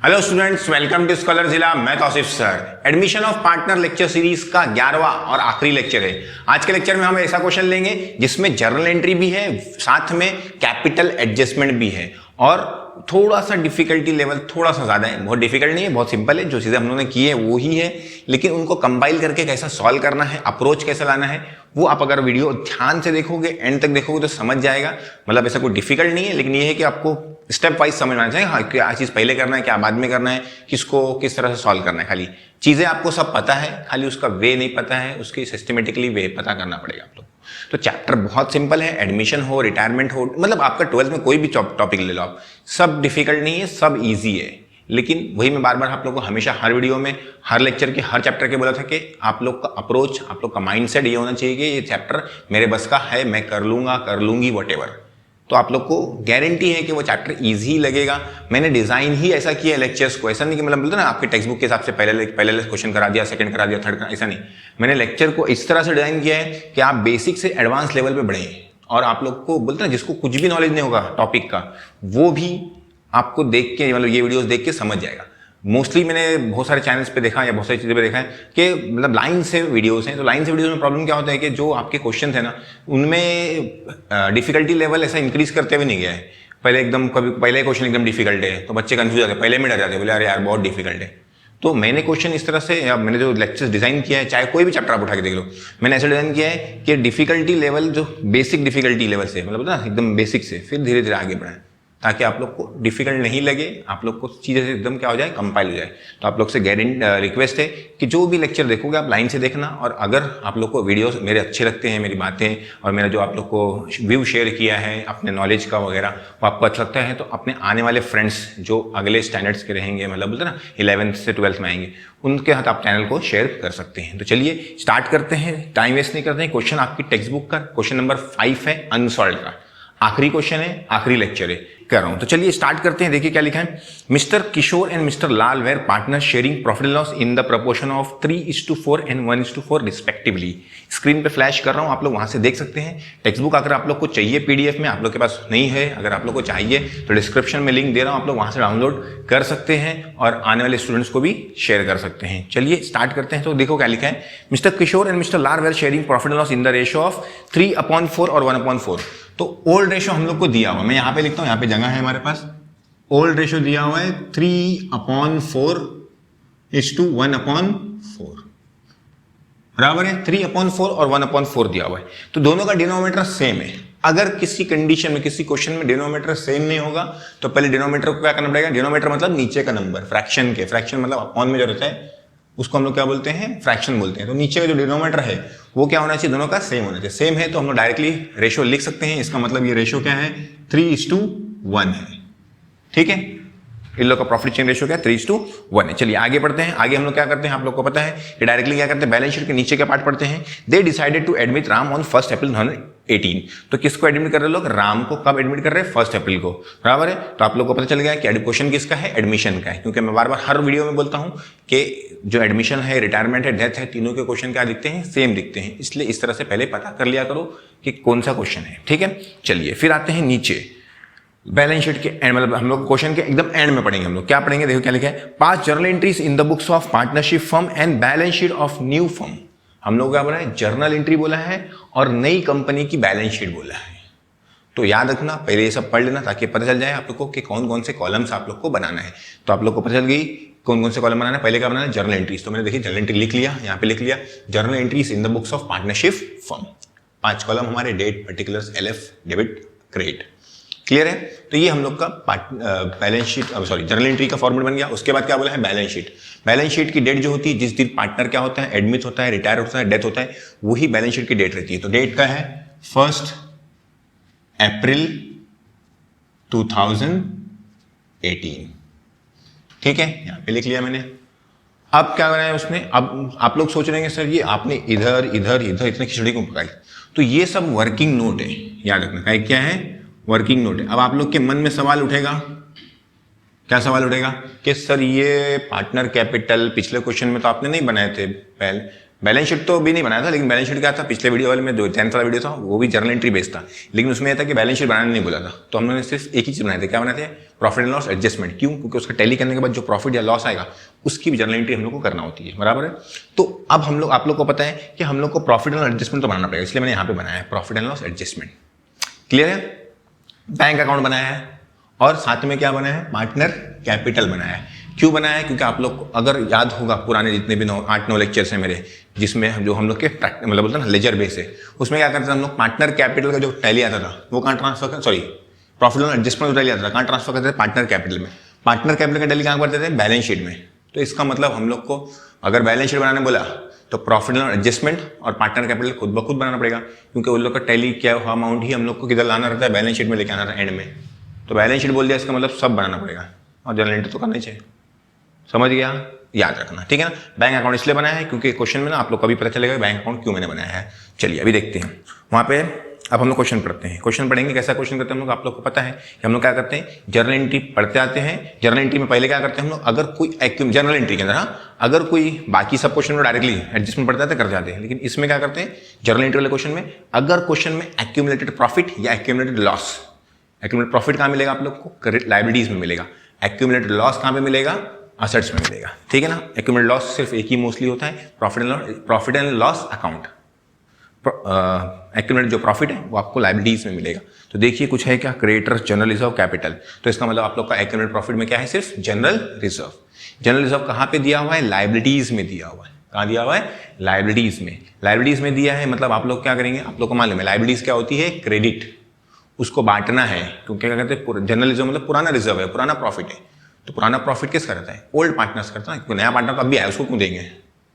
Hello students, welcome to scholar जिला। मैं Tauseef sir. Admission of partner lecture series का 11वां और आखिरी लेक्चर है। आज के लेक्चर में हम ऐसा क्वेश्चन लेंगे जिसमें जर्नल एंट्री भी है, साथ में कैपिटल एडजस्टमेंट भी है और थोड़ा सा डिफिकल्टी लेवल थोड़ा सा ज्यादा है। बहुत डिफिकल्ट नहीं है, बहुत सिंपल है। जो चीजें हम लोगों ने की है वो ही है, लेकिन उनको कंपाइल करके कैसा सॉल्व करना है, अप्रोच कैसे लाना है, वो आप अगर वीडियो ध्यान से देखोगे, एंड तक देखोगे तो समझ जाएगा। मतलब ऐसा कोई डिफिकल्ट नहीं है, लेकिन ये है कि आपको स्टेप वाइज समझना चाहिए। हाँ, क्या चीज पहले करना है, क्या बाद में करना है, किसको किस तरह से सॉल्व करना है। खाली चीजें आपको सब पता है, खाली उसका वे नहीं पता है, उसकी सिस्टमेटिकली वे पता करना पड़ेगा आप लोग। तो चैप्टर बहुत सिंपल है। एडमिशन हो, रिटायरमेंट हो, मतलब आपका 12th में कोई भी टॉपिक ले लो आप, सब डिफिकल्ट नहीं है, सब ईजी है। लेकिन वही मैं बार बार आप लोग को हमेशा हर वीडियो में, हर लेक्चर के, हर चैप्टर के बोला था कि आप लोग का अप्रोच, आप लोग का माइंडसेट ये होना चाहिए कि ये चैप्टर मेरे बस का है, मैं कर लूंगा, कर लूंगी, वॉटेवर। तो आप लोग को गारंटी है कि वो चैप्टर इजी लगेगा। मैंने डिजाइन ही ऐसा किया है लेक्चर्स को। ऐसा नहीं कि मतलब बोलते ना आपके टेक्स्ट बुक के हिसाब से पहले क्वेश्चन करा दिया, सेकंड करा दिया, थर्ड करा, ऐसा नहीं। मैंने लेक्चर को इस तरह से डिजाइन किया है कि आप बेसिक से एडवांस लेवल पे बढ़े और आप लोग को बोलते ना जिसको कुछ भी नॉलेज नहीं होगा टॉपिक का, वो भी आपको देख के, मतलब ये वीडियोस देख के समझ जाएगा। मोस्टली मैंने बहुत सारे चैनल्स पे देखा या बहुत सारी चीज़ें पे देखा है कि मतलब लाइन से वीडियोस हैं। तो लाइन से वीडियोस में प्रॉब्लम क्या होता है कि जो आपके क्वेश्चन है ना, उनमें डिफिकल्टी लेवल ऐसा इंक्रीज करते हुए नहीं गया है। पहले एकदम कभी पहले क्वेश्चन एकदम डिफिकल्ट है तो बच्चे कंफ्यूज आते हैं, पहले में डर जाते हैं, बोले अरे यार बहुत डिफिकल्ट है। तो मैंने क्वेश्चन इस तरह से, या मैंने जो लेक्चर्स डिजाइन किया है, चाहे कोई भी चैप्टर आप उठा के देख लो, मैंने ऐसा डिजाइन किया है कि डिफिकल्टी लेवल जो बेसिक डिफिकल्टी लेवल से, मतलब ना एकदम बेसिक से फिर धीरे धीरे आगे बढ़ाएं, ताकि आप लोग को डिफिकल्ट नहीं लगे, आप लोग को चीज़ें एकदम क्या हो जाए, कंपाइल हो जाए। तो आप लोग से रिक्वेस्ट है कि जो भी लेक्चर देखोगे आप लाइन से देखना, और अगर आप लोग को वीडियोस मेरे अच्छे लगते हैं, मेरी बातें और मेरा जो आप लोग को व्यू शेयर किया है अपने नॉलेज का वगैरह, वो आपको अच्छा लगता है, तो अपने आने वाले फ्रेंड्स जो अगले स्टैंडर्ड्स के रहेंगे, मतलब बोलते ना 11th से 12th में आएंगे, उनके हाथ आप चैनल को शेयर कर सकते हैं। तो चलिए स्टार्ट करते हैं, टाइम वेस्ट नहीं करते हैं। क्वेश्चन आपकी टेक्स्ट बुक का क्वेश्चन नंबर 5 है, अनसॉल्व्ड का। आखिरी क्वेश्चन है, आखिरी लेक्चर है, कर रहा हूं। तो चलिए स्टार्ट करते हैं। देखिए क्या लिखा है। Mister Kishore and mister Lal were partner sharing profit and loss in the proportion of 3:4 and 1:4 respectively. Screen पे फ्लैश कर रहा हूं, आप लोग वहां से देख सकते हैं। टेक्स्ट बुक अगर आप लोग को चाहिए पीडीएफ में, आप लोग के पास नहीं है, अगर आप लोग को चाहिए तो डिस्क्रिप्शन में लिंक दे रहा हूं, आप लोग वहां से डाउनलोड कर सकते हैं और आने वाले स्टूडेंट्स को भी शेयर कर सकते हैं। चलिए स्टार्ट करते हैं। तो देखो क्या लिखा है। Mister Kishore and mister Lal were sharing profit and loss in the ratio of 3/4 और 1/4। तो ओल्ड रेशियो हम लोग को दिया हुआ, मैं यहां पे लिखता हूं, यहां पे जगह है हमारे पास। ओल्ड रेशियो दिया हुआ है 3/4:1/4, बराबर है। 3/4 और 1/4 दिया हुआ है, तो दोनों का डिनोमिनेटर सेम है। अगर किसी कंडीशन में, किसी क्वेश्चन में डिनोमिनेटर सेम नहीं होगा तो पहले डिनोमिनेटर को क्या करना पड़ेगा। डिनोमिनेटर मतलब नीचे का नंबर, फ्रैक्शन के, फ्रैक्शन मतलब अपॉन में जो रहता है उसको हम लोग क्या बोलते हैं, फ्रैक्शन बोलते हैं। तो नीचे का जो डिनोमिनेटर है वो क्या होना चाहिए, दोनों का सेम होना चाहिए। सेम है तो हम लोग डायरेक्टली रेशियो लिख सकते हैं। इसका मतलब ये रेशियो क्या है, 3:1 है। ठीक है, इन लोग का प्रॉफिट शेयरिंग रेशियो क्या है, 3:1 है। चलिए आगे बढ़ते हैं। आगे हम लोग क्या करते हैं, आप लोग को पता है कि डायरेक्टली क्या करते हैं, बैलेंस शीट के नीचे का पार्ट पढ़ते हैं। They decided to admit Ram on 1 April 2018। तो किसको एडमिट कर रहे लोग, राम को। कब एडमिट कर रहे हैं, 1 अप्रैल को, बराबर है। तो आप लोग को पता चल गया कि क्वेश्चन किसका है, एडमिशन का है। क्योंकि मैं बार बार हर वीडियो में बोलता हूं कि जो एडमिशन है, रिटायरमेंट है, डेथ है, तीनों के क्वेश्चन क्या दिखते हैं, सेम दिखते हैं। इसलिए इस तरह से पहले पता कर लिया करो कि कौन सा क्वेश्चन है। ठीक है, चलिए फिर आते हैं नीचे बैलेंस शीट के एंड, मतलब हम लोग क्वेश्चन के एकदम एंड में पढ़ेंगे। हम लोग क्या पढ़ेंगे, देखो क्या लिखा है। पास journal entries in the books of partnership firm and balance sheet of new firm. हम लोग क्या बोला है, जर्नल एंट्री बोला है और नई कंपनी की बैलेंस शीट बोला है। तो याद रखना, पहले ये सब पढ़ लेना ताकि पता चल जाए आप लोग को कि कौन कौन से कॉलम्स आप लोग को बनाना है। तो आप लोग को पता चल गई कौन कौन से कॉलम बनाना है। पहले क्या बनाना है, जर्नल एंट्रीज। तो मैंने देखिए जर्नल एंट्री लिख लिया, यहाँ पे लिख लिया journal entries in the books of partnership firm. 5 column हमारे, date, particulars, LF, debit, credit. Clear है। तो ये हम लोग का बैलेंस शीट, जर्नल एंट्री का फॉर्मेट बन गया। उसके बाद क्या बोला है, बैलेंस शीट। बैलेंस शीट की डेट जो होती है, जिस दिन पार्टनर क्या होता है, एडमिट होता है, रिटायर होता है, डेथ होता है, वही बैलेंस शीट की डेट रहती है। तो डेट का है 1 अप्रैल 2018। ठीक है, यहां पे लिख लिया मैंने। अब क्या बनाया उसने, अब आप लोग सोच रहे हैं सर ये आपने इधर इधर इधर इतने खिचड़ी को पकाई। तो ये सब वर्किंग नोट है, याद रखना। क्या है, वर्किंग नोट है। अब आप लोग के मन में सवाल उठेगा, क्या सवाल उठेगा कि सर ये पार्टनर कैपिटल पिछले क्वेश्चन में तो आपने नहीं बनाए थे, पहले बैलेंस शीट तो भी नहीं बनाया था, लेकिन बैलेंस शीट क्या था, पिछले वीडियो वाले में जो 10th वाला वीडियो था वो भी जर्नल एंट्री बेस्ड था, लेकिन उसमें यह था कि बैलेंस शीट बनाने नहीं बोला था। तो हमने सिर्फ एक ही चीज बनाए थे, क्या बनाए थे, प्रॉफिट एंड लॉस एडजस्टमेंट। क्यों, क्योंकि उसका टैली करने के बाद जो प्रॉफिट या लॉस आएगा उसकी भी जर्नल एंट्री हम लोग को करना होती है, बराबर है। तो अब हम लोग, आप लोग को पता है कि हम लोग को प्रॉफिट एंड लॉस एडजस्टमेंट तो बनाना पड़ेगा, इसलिए मैंने यहाँ पे बनाया है profit and loss adjustment. Clear है। बैंक अकाउंट बनाया है और साथ में क्या बनाया है, पार्टनर कैपिटल बनाया है। क्यों बनाया है, क्योंकि आप लोग अगर याद होगा पुराने जितने भी 8-9 लेक्चर्स हैं मेरे, जिसमें जो हम लोग के मतलब बोलते हैं ना लेजर बेस है, उसमें क्या करते थे हम लोग, पार्टनर कैपिटल का जो टैली आता था वो कहाँ ट्रांसफर कर, sorry profit and adjustment tally आता था, कहाँ ट्रांसफर करते थे, पार्टनर कैपिटल में। पार्टनर कैपिटल का टैली कहाँ करते थे, बैलेंस शीट में। तो इसका मतलब हम लोग को अगर बैलेंस शीट बनाने बोला तो प्रॉफिट एंड एडजस्टमेंट और पार्टनर कैपिटल खुद ब खुद बनाना पड़ेगा, क्योंकि उन लोग का टैली क्या हुआ अमाउंट ही हम लोग को किधर लाना रहता है, बैलेंस शीट में लेके आना रहता है एंड में। तो बैलेंस शीट बोल दिया, इसका मतलब सब बनाना पड़ेगा और जर्नल एंट्री तो करना ही चाहिए। समझ गया, याद रखना, ठीक है ना। बैंक अकाउंट इसलिए बनाया है क्योंकि क्वेश्चन में ना आप लोग को भी पता चलेगा बैंक अकाउंट क्यों मैंने बनाया है। चलिए अभी देखते हैं वहाँ पे। अब हम लोग क्वेश्चन पढ़ते हैं, क्वेश्चन पढ़ेंगे, कैसा क्वेश्चन करते हैं हम लोग, आप लोग को पता है कि हम लोग क्या करते हैं, जर्नल एंट्री पढ़ते आते हैं। जर्नल एंट्री में पहले क्या करते हैं हम लोग, अगर कोई जर्नल एंट्री के अंदर, हाँ, अगर कोई बाकी सब क्वेश्चन में डायरेक्टली एडजस्टमेंट पढ़ते कर जाते हैं, लेकिन इसमें क्या करते हैं, जर्नल एंट्री वाले क्वेश्चन में अगर क्वेश्चन में एक्यूमुलेटेड प्रॉफिट या एक्यूमुलेटेड लॉस, एक्यूमुलेटेड प्रॉफिट कहाँ मिलेगा आप लोग को, लायबिलिटीज में मिलेगा। एक्यूमुलेटेड लॉस कहाँ पे मिलेगा, असेट्स में मिलेगा, ठीक है ना। एक्यूमुलेटेड लॉस सिर्फ एक ही मोस्टली होता है, profit and loss account. Accumulated जो प्रॉफिट है वो आपको लायबिलिटीज में मिलेगा। तो देखिए कुछ है क्या, क्रेडिटर्स जनरल रिजर्व कैपिटल, तो इसका मतलब आप लोग का एक्यूमुलेटेड प्रॉफिट में क्या है, सिर्फ जनरल रिजर्व। जनरल रिजर्व कहाँ पे दिया हुआ है, लायबिलिटीज में दिया हुआ है। कहाँ दिया हुआ है, लायबिलिटीज में। लायबिलिटीज में दिया है मतलब आप लोग क्या करेंगे, आप लोग को मालूम है लायबिलिटीज क्या होती है, क्रेडिट, उसको बांटना है। क्योंकि क्या कहते हैं, जनरल रिजर्व मतलब पुराना रिजर्व है, पुराना प्रॉफिट है। तो पुराना प्रॉफिट किस करता है, ओल्ड पार्टनर्स करता है, क्योंकि नया पार्टनर तो अभी आया उसको क्यों देंगे।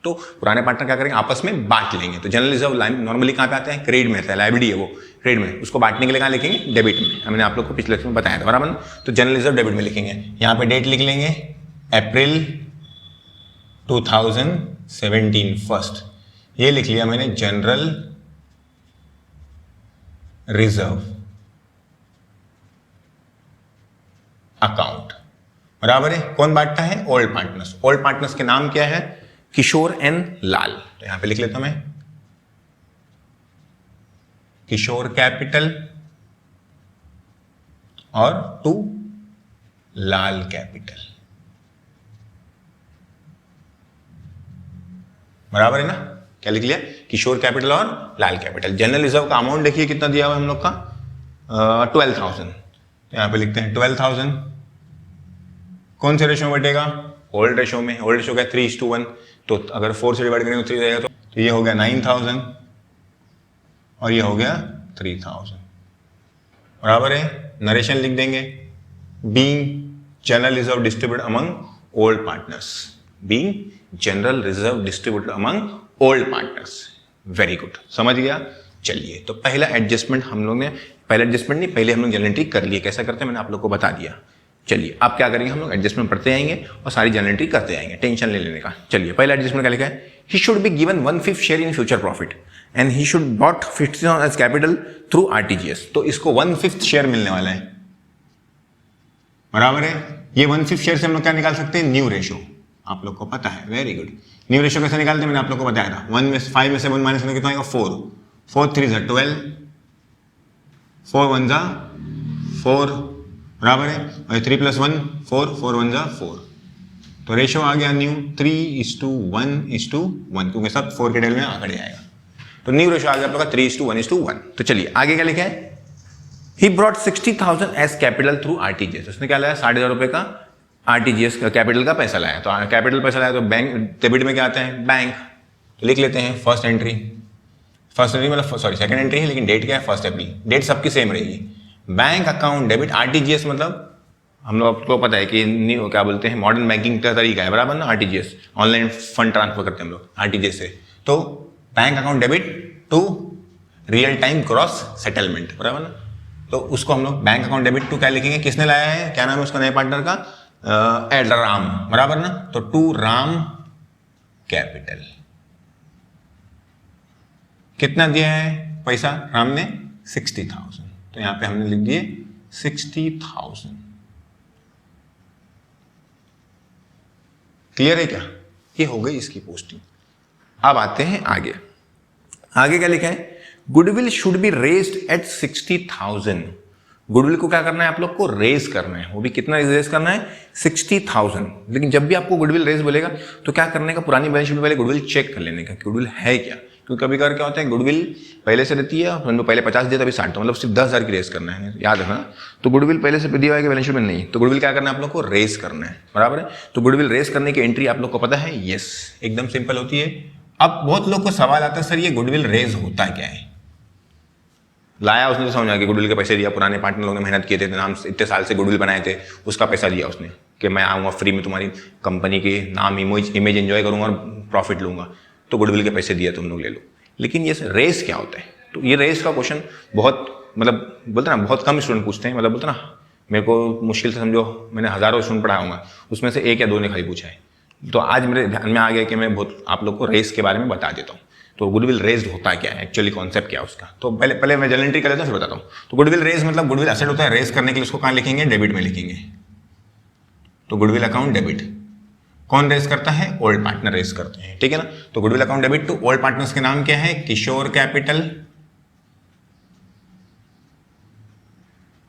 तो पुराने पार्टनर क्या करेंगे, आपस में बांट लेंगे। तो जनरल रिजर्व नॉर्मली कहाँ पे आते हैं, क्रेडिट में आता है, लायबिलिटी है वो क्रेडिट में, उसको बांटने के लिए कहाँ लिखेंगे, डेबिट में। मैंने आप लोग को पिछले में बताया था, बराबर। तो जनरल रिजर्व डेबिट में लिखेंगे, यहाँ पे डेट लिख लेंगे अप्रैल 2017 फर्स्ट, ये लिख लिया मैंने जनरल रिजर्व अकाउंट, बराबर है। कौन बांटता है, ओल्ड पार्टनर्स। ओल्ड पार्टनर्स के नाम क्या है, किशोर एंड लाल। तो यहां पे लिख लेता हूं मैं, किशोर कैपिटल और टू लाल कैपिटल, बराबर है ना। क्या लिख लिया, किशोर कैपिटल और लाल कैपिटल। जनरल रिजर्व का अमाउंट देखिए कितना दिया हुआ है हम लोग का, 12,000। तो यहां पे लिखते हैं 12,000। कौन से रेशो में बटेगा, ओल्ड रेशो में। ओल्ड रेशो क्या, 3:1। तो अगर 4 से डिवाइड करेंगे तो 3 रहेगा, तो ये हो गया 9,000 और ये हो गया 3,000, बराबर है। नरेशन लिख देंगे, being general reserve distributed among old partners, being general reserve distributed among old partners. Very good, समझ गया। चलिए तो पहला एडजस्टमेंट हम लोग ने, पहला एडजस्टमेंट नहीं, पहले हम लोग जनरल एंट्री कर लिए। कैसा करते हैं मैंने आप लोग को बता दिया। चलिए अब क्या करेंगे हम लोग, एडजस्टमेंट पढ़ते आएंगे और सारी जनरल एंट्री करते आएंगे, टेंशन ले लेने का। चलिए पहला एडजस्टमेंट क्या लिखा है, he should be given 1/5 share in future profit and he should bought 50 as capital through RTGS. तो इसको 1/5 शेयर मिलने वाला है, बराबर है। ये 1/5 शेयर से हम लोग क्या निकाल सकते हैं, न्यू रेशो, आप लोग को पता है। Very good. न्यू रेशो कैसे निकालते हैं, मैंने आप लोग को बताया था। 5 में से 1 माइनस करने कितना आएगा, 4। 4 3 12, 4 1 4, बराबर है। और 3 + 1 4, 4 1 4। तो रेशो आ गया न्यू 3:1:1, क्योंकि सब 4 के डेल में आंकड़े आएगा। तो न्यू रेशो आ गया आप लोग का 3:1:1। तो चलिए आगे क्या लिखा है, he brought 60,000 as capital through RTGS. उसने क्या लाया, 60,000 रुपए का आरटीजीएस का कैपिटल का पैसा लाया। तो कैपिटल पैसा लाया तो बैंक डेबिट में क्या आता है, बैंक। तो लिख लेते हैं फर्स्ट एंट्री। फर्स्ट एंट्री मतलब सॉरी सेकंड एंट्री है, लेकिन डेट क्या है, 1 अप्रैल। डेट सबकी सेम रहेगी। बैंक अकाउंट डेबिट आरटीजीएस, मतलब हम लोग आपको पता है कि न्यू क्या बोलते हैं, मॉडर्न बैंकिंग का तरीका है, बराबर ना। आरटीजीएस ऑनलाइन फंड ट्रांसफर करते हैं हम लोग आरटीजीएस से। तो bank account debit to real time cross settlement, बराबर ना। तो उसको हम लोग बैंक अकाउंट डेबिट टू क्या लिखेंगे, किसने लाया है, क्या नाम है उसका नए पार्टनर का, एड राम, बराबर ना। तो टू राम कैपिटल। कितना दिया है पैसा राम ने, 60,000। तो यहां पे हमने लिख दिए 60,000। क्लियर है क्या, ये हो गई इसकी पोस्टिंग। अब आते हैं आगे। आगे क्या लिखा है, goodwill should be raised at 60,000। Goodwill को क्या करना है, आप लोग को रेज करना है, वो भी कितना रेज करना है, 60,000। लेकिन जब भी आपको गुडविल रेज बोलेगा तो क्या करने का, पुरानी बैलेंस शीट में पहले गुडविल चेक कर लेने का कि गुडविल है क्या। क्योंकि कभी कभार क्या होता है, गुडविल पहले से रहती है, हम पहले 50 दिया तभी 60, तो मतलब सिर्फ 10,000 की रेस करना है, याद रखना। तो गुडविल पहले से दिया है कि बैलेंस शीट में नहीं, तो गुडविल क्या करना है, आप लोग को रेस करना है, बराबर है। तो गुडविल रेस करने की एंट्री आप लोग को पता है, यस, एकदम सिंपल होती है। अब बहुत लोग को सवाल आता है, सर ये गुडविल रेज होता क्या है। लाया उसने तो समझा कि गुडविल के पैसे दिया, पुराने पार्टनर लोगों ने मेहनत किए थे, नाम इतने साल से गुडविल बनाए थे, उसका पैसा दिया उसने कि मैं आऊँगा फ्री में तुम्हारी कंपनी के नाम इमेज एंजॉय करूँगा और प्रॉफिट लूँगा, तो गुडविल के पैसे दिए तुम लोग ले लो। लेकिन ये रेस क्या होता है, तो ये रेस का क्वेश्चन बहुत मतलब बोलते ना बहुत कम स्टूडेंट पूछते हैं, मतलब बोलते ना मेरे को मुश्किल से समझो मैंने हज़ारों स्टूडेंट पढ़ाऊंगा, उसमें से 1 या 2 ने खाली पूछा है। तो आज मेरे ध्यान में आ गया कि मैं बहुत आप लोग को रेस के बारे में बता देता हूँ। तो गुडविल रेज्ड होता क्या है, एक्चुअली कॉन्सेप्ट क्या है उसका। तो पहले मैं जनरल एंट्री कर लेता हूँ, फिर बताता हूँ। तो गुडविल रेज मतलब गुडविल एसेट होता है, रेस करने के लिए उसको कहाँ लिखेंगे, डेबिट में लिखेंगे। तो गुडविल अकाउंट डेबिट, कौन रेस करता है, ओल्ड पार्टनर रेस करते हैं, ठीक है ना। तो goodwill account debit to old partners के नाम क्या है, किशोर कैपिटल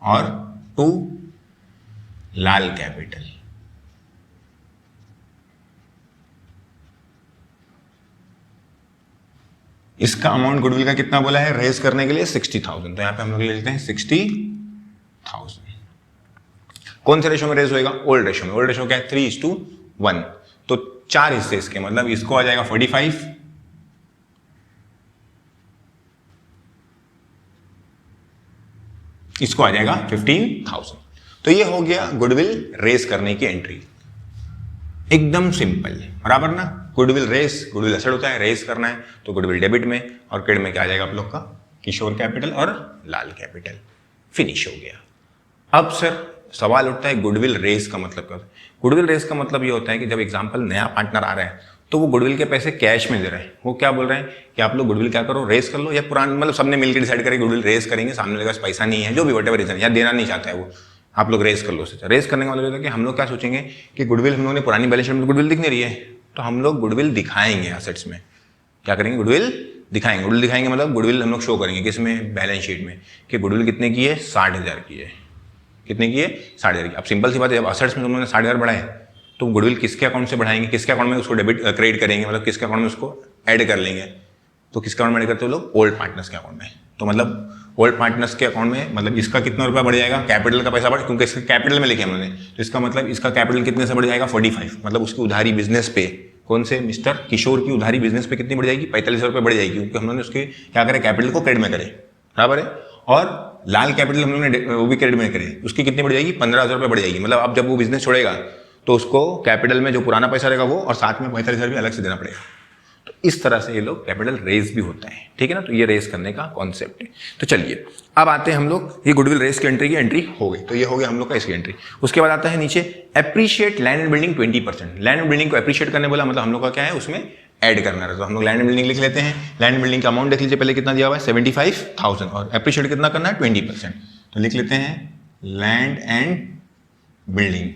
और टू लाल कैपिटल। इसका अमाउंट गुडविल का कितना बोला है रेस करने के लिए, 60,000। तो यहां पे हम लोग ले लेते हैं 60,000। कौन से रेशो में रेस होएगा, ओल्ड रेशो में। ओल्ड रेशो क्या है, 3:1। तो 4 हिस्से इसके, मतलब इसको आ जाएगा 45, इसको आ जाएगा 15,000। तो ये हो गया गुडविल रेस करने की एंट्री, एकदम सिंपल, बराबर ना। गुडविल रेस, गुडविल एसेट होता है, रेस करना है तो गुडविल डेबिट में, और क्रेडिट में क्या आ जाएगा आप लोग का, किशोर कैपिटल और लाल कैपिटल। फिनिश हो गया। अब सर सवाल उठता है गुडविल रेस का मतलब क्या होता है। गुडविल रेस का मतलब ये होता है कि जब एग्जाम्पल नया पार्टनर आ रहा है तो वो गुडविल के पैसे कैश में दे रहे हैं। वो क्या बोल रहे हैं कि आप लोग गुडविल क्या करो, रेस कर लो, या पुराने मतलब सबने मिलकर डिसाइड करें गुडविल रेस करेंगे, सामने वाले के पास पैसा नहीं है, जो भी वटेवर रीजन, या देना नहीं चाहता है वो, आप लोग रेस कर लो। रेस करने का मतलब होता है कि हम लोग क्या सोचेंगे कि गुडविल हम लोगों ने पुरानी बैलेंस शीट में गुडविल दिख नहीं रही है, तो हम लोग गुडविल दिखाएंगे एसेट्स में। क्या करेंगे, गुडविल दिखाएंगे। गुडविल दिखाएंगे मतलब गुडविल हम लोग शो करेंगे किसमें, बैलेंस शीट में, कि गुडविल कितने की है, 60,000 की है। कितने की है, 60,000 की। अब सिंपल सी बात है, जब एसेट्स में तुम लोगों ने 60,000 बढ़ाए तो गुडविल किसके अकाउंट से बढ़ाएंगे, किसके अकाउंट में उसको डेबिट क्रेडिट करेंगे, मतलब किसके अकाउंट में उसको ऐड कर लेंगे। तो किसके अकाउंट में ऐड करते हो लोग, ओल्ड पार्टनर्स के अकाउंट में। तो मतलब ओल्ड पार्टनर्स के अकाउंट में मतलब इसका कितना रुपया बढ़ जाएगा, कैपिटल का पैसा बढ़, क्योंकि इसका कैपिटल में लिखे हमने, तो इसका मतलब इसका कैपिटल कितने से बढ़ जाएगा, 45। मतलब उसकी उधारी बिजनेस पे, कौन से, मिस्टर किशोर की उधारी बिजनेस पे कितनी बढ़ जाएगी, 45,000 रुपये बढ़ जाएगी, क्योंकि हम लोगों ने उसके क्या करे, कैपिटल को क्रेडिट में करे, बराबर है। और लाल कैपिटल हम लोगों ने वो भी क्रेडिट में करे, उसकी कितनी बढ़ जाएगी, 15,000 रुपये बढ़ जाएगी। मतलब अब जब वो बिजनेस छोड़ेगा तो उसको कैपिटल में जो पुराना पैसा रहेगा वो, और साथ में 45,000 भी अलग से देना पड़ेगा। तो इस तरह से ये लोग कैपिटल रेस भी होता है, ठीक है ना। तो ये रेस करने का कॉन्सेप्ट है। तो चलिए अब आते हैं हम लोग, ये गुडविल रेस की एंट्री हो गई, तो ये हो गया हम लोग का इसकी एंट्री। उसके बाद आता है नीचे appreciate land and building 20%। Land and building को एप्रिशिएट करने बोला, मतलब हम लोग का क्या है, उसमें ऐड करना है। तो हम लोग लैंड एंड बिल्डिंग लिख लेते हैं। लैंड बिल्डिंग का अमाउंट देख लीजिए पहले कितना दिया हुआ है, 75,000, और एप्रिशिएट कितना करना है, 20%। तो लिख लेते हैं लैंड एंड बिल्डिंग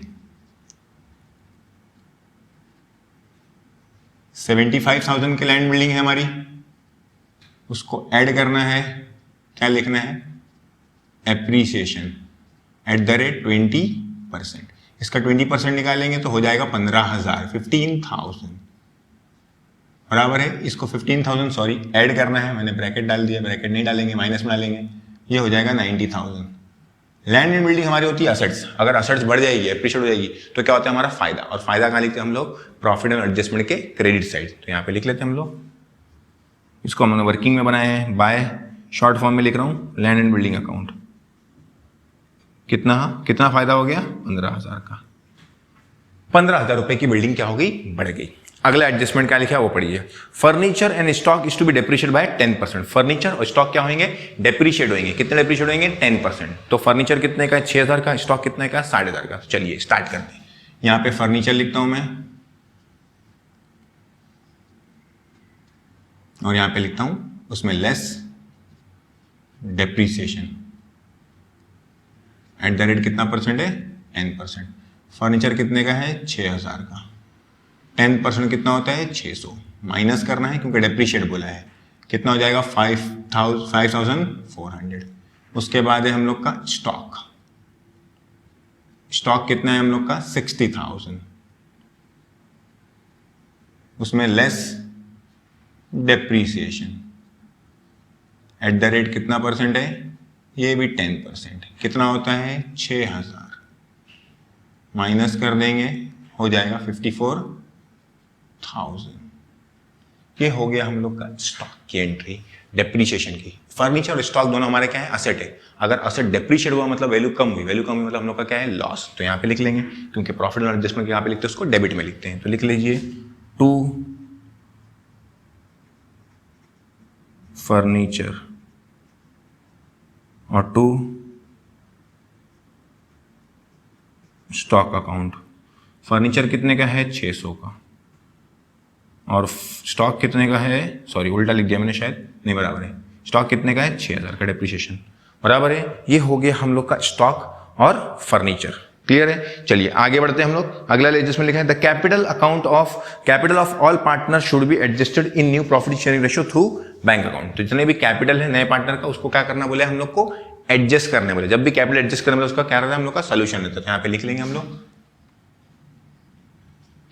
75,000 की लैंड बिल्डिंग है हमारी, उसको ऐड करना है, क्या लिखना है, एप्रिसिएशन एट द रेट 20%। इसका 20% निकालेंगे तो हो जाएगा 15,000, 15,000, बराबर है। इसको 15,000 सॉरी ऐड करना है, मैंने ब्रैकेट डाल दिया, ब्रैकेट नहीं डालेंगे, माइनस में डालेंगे, ये हो जाएगा 90,000। लैंड एंड बिल्डिंग हमारी होती है असेट्स। अगर असेट्स बढ़ जाएगी, एप्रिशिएट हो जाएगी, तो क्या होता है हमारा फायदा। और फायदा कहाँ लिखते हैं हम लोग, प्रॉफिट एंड एडजस्टमेंट के क्रेडिट साइड। तो यहाँ पे लिख लेते हैं हम लोग, इसको हमने वर्किंग में बनाया है, बाय शॉर्ट फॉर्म में लिख रहा हूँ, लैंड एंड बिल्डिंग अकाउंट। कितना फायदा हो गया, 15,000 का। 15,000 रुपए की बिल्डिंग क्या हो गई, बढ़ गई। अगला एडजस्टमेंट क्या लिखा है वो पढ़िए। Furniture and stock is to be depreciate by 10%। Furniture और स्टॉक क्या होंगे, डेप्रिशिएट होंगे। कितने डेप्रिशिएट होंगे, 10%। तो फर्नीचर कितने का है, 6,000 का, स्टॉक कितने का, 5,500 का। चलिए स्टार्ट करते हैं। यहां पे फर्नीचर लिखता हूं मैं, और यहां पे लिखता हूं उसमें less depreciation at the rate कितना परसेंट है, 10%। फर्नीचर कितने का है, 6,000 का, 10% कितना होता है, 600। माइनस करना है क्योंकि डेप्रीशिएट बोला है। कितना हो जाएगा 5400। उसके बाद है हम लोग का स्टॉक। स्टॉक कितना है हम लोग का 60,000, उसमें less depreciation at the rate कितना परसेंट है, ये भी 10%। कितना होता है 6000, माइनस कर देंगे हो जाएगा 54,000। ये हो गया हम लोग का स्टॉक की एंट्री डेप्रीशिएशन की। फर्नीचर और स्टॉक दोनों हमारे क्या है, असेट है। अगर असेट डेप्रीशिएट हुआ मतलब वैल्यू कम हुई, वैल्यू कम हुई मतलब हम लोग का क्या है, लॉस। तो यहाँ पे लिख लेंगे क्योंकि प्रॉफिट और एडजस्टमेंट यहाँ पे लिखते हैं उसको डेबिट में लिखते हैं। तो लिख लीजिए टू फर्नीचर और टू स्टॉक अकाउंट। फर्नीचर कितने का है 600 का और स्टॉक कितने का है, सॉरी उल्टा लिख दिया मैंने शायद, नहीं बराबर है। स्टॉक कितने का है 6000 का डेप्रीशिएशन, बराबर है। ये हो गया हम लोग का स्टॉक और फर्नीचर। क्लियर है। चलिए आगे बढ़ते हैं हम लोग। अगला जिसमें लिखा है the capital of all partner should be adjusted in new profit sharing ratio through bank account. तो जितने भी कैपिटल है नए पार्टनर का उसको क्या करना बोले हम लोग को, एडजस्ट करने बोले। जब भी कैपिटल एडजस्ट करने बोले उसका क्या रहता है हम लोग का सोल्यूशन रहता है। यहाँ पे लिख लेंगे हम लोग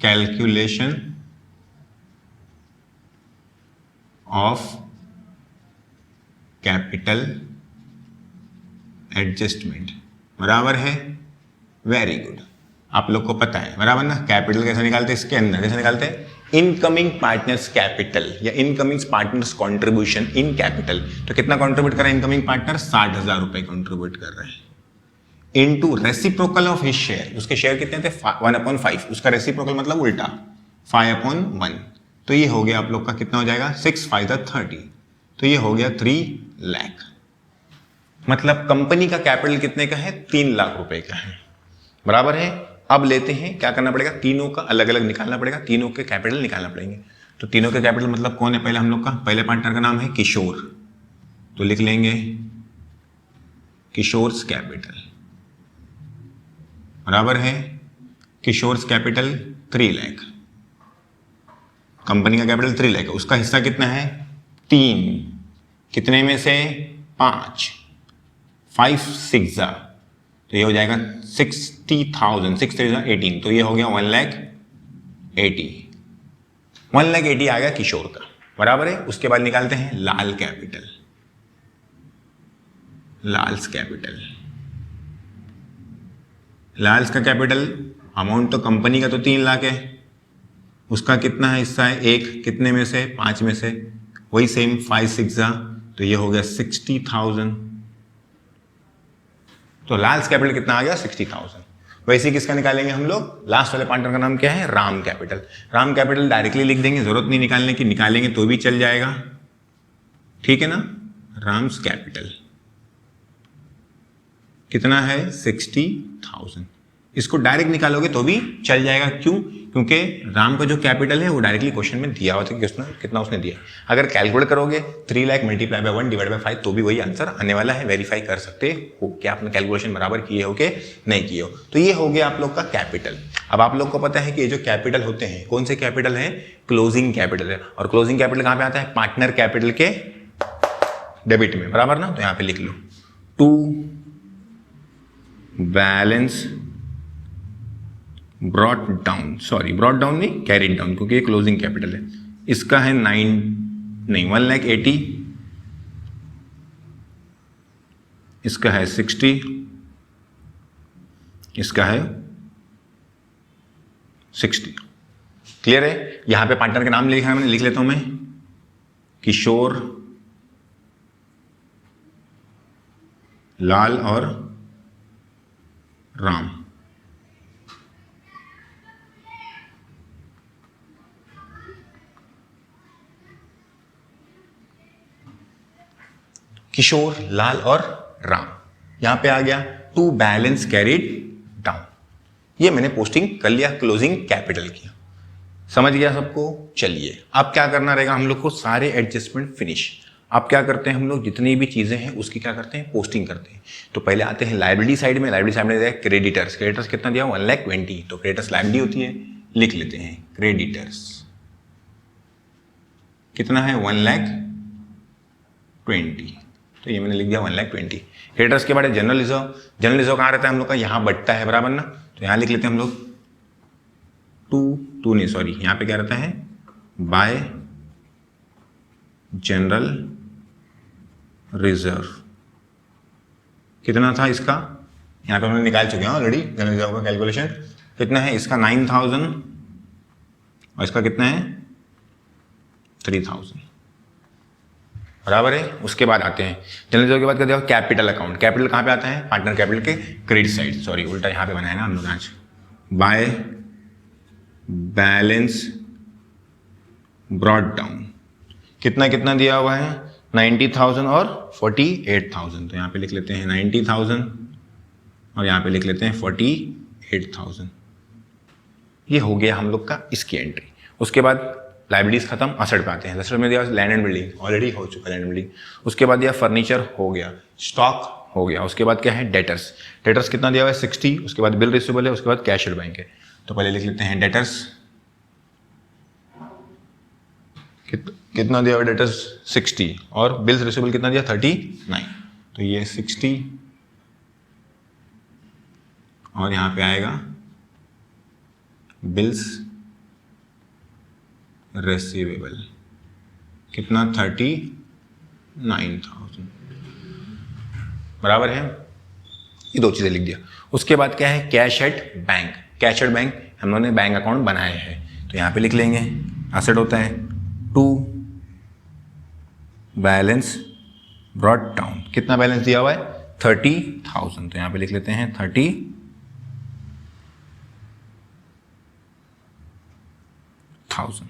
कैलकुलेशन ऑफ कैपिटल एडजस्टमेंट, बराबर है। वेरी गुड, आप लोग को पता है बराबर ना। कैपिटल कैसे निकालते हैं, इसके अंदर कैसे निकालते हैं, इनकमिंग पार्टनर्स कैपिटल या incoming partners contribution in capital. तो कितना कंट्रीब्यूट कर रहे हैं इनकमिंग पार्टनर, 60,000 रुपए कंट्रीब्यूट कर रहे हैं। Into reciprocal of his share, उसके शेयर कितने थे 1/5, उसका रेसिप्रोकल मतलब उल्टा 5/1। तो ये हो गया आप लोग का कितना हो जाएगा 6 5 30। तो ये हो गया 3 लाख। मतलब कंपनी का कैपिटल कितने का है 3 लाख रुपए का है, बराबर है। अब लेते हैं क्या करना पड़ेगा, तीनों का अलग अलग निकालना पड़ेगा, तीनों के कैपिटल निकालना पड़ेंगे। तो तीनों के कैपिटल मतलब कौन है, पहले हम लोग का पहले पार्टनर का नाम है किशोर, तो लिख लेंगे किशोर्स कैपिटल, बराबर है। किशोर्स कैपिटल 3 लाख, कंपनी का कैपिटल 3 लाख, उसका हिस्सा कितना है 3, कितने में से 5, 5 6 तो ये हो जाएगा 60,000, 6 3 18, तो ये हो गया 1,80,000 आ गया किशोर का, बराबर है। उसके बाद निकालते हैं लाल कैपिटल, लाल्स कैपिटल। लाल्स का कैपिटल अमाउंट तो कंपनी का तो 3 लाख है, उसका कितना है हिस्सा है 1, कितने में से 5 में से, वही सेम 5 6 तो ये हो गया 60,000। तो लाल्स कैपिटल कितना आ गया 60,000। वैसे किसका निकालेंगे हम लोग, लास्ट वाले पार्टनर का नाम क्या है Ram capital. Ram capital directly लिख देंगे, जरूरत नहीं निकालने की, निकालेंगे तो भी चल जाएगा, ठीक है ना। राम्स कैपिटल कितना है 60,000। इसको डायरेक्ट निकालोगे तो भी चल जाएगा, क्यों, क्योंकि राम का जो कैपिटल है वो डायरेक्टली क्वेश्चन में दिया हुआ था कि कितना उसने दिया। अगर कैलकुलेट करोगे 3 lakh multiply by 1 divide by 5 तो भी वही आंसर आने वाला है। वेरीफाई कर सकते हो क्या आपने कैलकुलेशन बराबर किए हो कि नहीं किए हो। तो ये हो गया आप लोग का कैपिटल। अब आप लोग को पता है कि ये जो कैपिटल होते हैं कौन से कैपिटल है, क्लोजिंग कैपिटल है। और क्लोजिंग कैपिटल कहाँ पे आता है, पार्टनर कैपिटल के डेबिट में, बराबर ना। तो यहाँ पे लिख लो to balance brought down, sorry brought down नहीं कैरिड डाउन, क्योंकि ये क्लोजिंग कैपिटल है। इसका है 1,80,000, इसका है 60, इसका है 60। क्लियर है। यहां पे पार्टनर के नाम लिखा है मैंने, लिख लेता हूं मैं किशोर, लाल और राम। किशोर, लाल और राम। यहां पे आ गया टू बैलेंस कैरिड डाउन, ये मैंने पोस्टिंग कर लिया, क्लोजिंग कैपिटल किया। समझ गया सबको। चलिए अब क्या करना रहेगा हम लोग को, सारे एडजस्टमेंट फिनिश। अब क्या करते हैं हम लोग, जितनी भी चीजें हैं उसकी क्या करते हैं, पोस्टिंग करते हैं। तो पहले आते हैं लाइबिलिटी साइड में। लाइबिलिटी साइड में क्रेडिटर्स, क्रेडिटर्स कितना दिया 1,20,000, तो क्रेडिटर्स लाइबिलिटी होती है, लिख लेते हैं क्रेडिटर्स। कितना है 1,20,000, तो ये मैंने लिख दिया 1,20,000। क्रेडिटर्स के बाद जनरल रिजर्व, जनरल रिजर्व कहाँ रहता है हम लोग का, यहाँ बढ़ता है बराबर ना, तो यहाँ लिख लेते हैं हम लोग टू नहीं सॉरी, यहाँ पे क्या रहता है बाय जनरल रिजर्व। कितना था इसका, यहाँ पे हमने निकाल चुके हैं ऑलरेडी जनरल रिजर्व का कैलकुलेशन। कितना है इसका 9,000 और इसका कितना है 3,000 बराबर है। उसके बाद आते हैं जनरल रिजर्व के बाद कहते हैं कैपिटल अकाउंट। कैपिटल कहाँ पे आता है, पार्टनर कैपिटल के क्रेडिट साइड, सॉरी उल्टा यहाँ पे बनाया ना हम लोग आज, बाय बैलेंस ब्रॉट डाउन। कितना कितना दिया हुआ है 90,000 और 48,000, तो यहाँ पे लिख लेते हैं 90,000 और यहाँ पे लिख लेते हैं 48,000। ये हो गया हम लोग का इसकी एंट्री। उसके बाद लाइबिलिटीज खत्म, असेट पे आते हैं। असेट में दिया लैंड एंड बिल्डिंग, ऑलरेडी हो चुका लैंड एंड बिल्डिंग। उसके बाद दिया फर्नीचर हो गया, स्टॉक हो गया। उसके बाद क्या है डेटर्स, डेटर्स कितना दिया हुआ है 60। उसके बाद बिल रिसीवेबल है, उसके बाद कैश एट बैंक है। तो पहले लिख लेते हैं डेटर्स, कितना दिया हुआ डेटर्स 60 और बिल्स रिसीवेबल कितना दिया 39, तो ये 60 और यहाँ पे आएगा बिल्स रिसीवेबल कितना 39,000 बराबर है। ये दो चीजें लिख दिया। उसके बाद क्या है cash at bank. Cash at bank हम लोगों ने बैंक अकाउंट बनाए हैं, तो यहाँ पे लिख लेंगे एसेट होता है टू बैलेंस ब्रॉट डाउन। कितना बैलेंस दिया हुआ है 30,000, तो यहाँ पे लिख लेते हैं 30,000।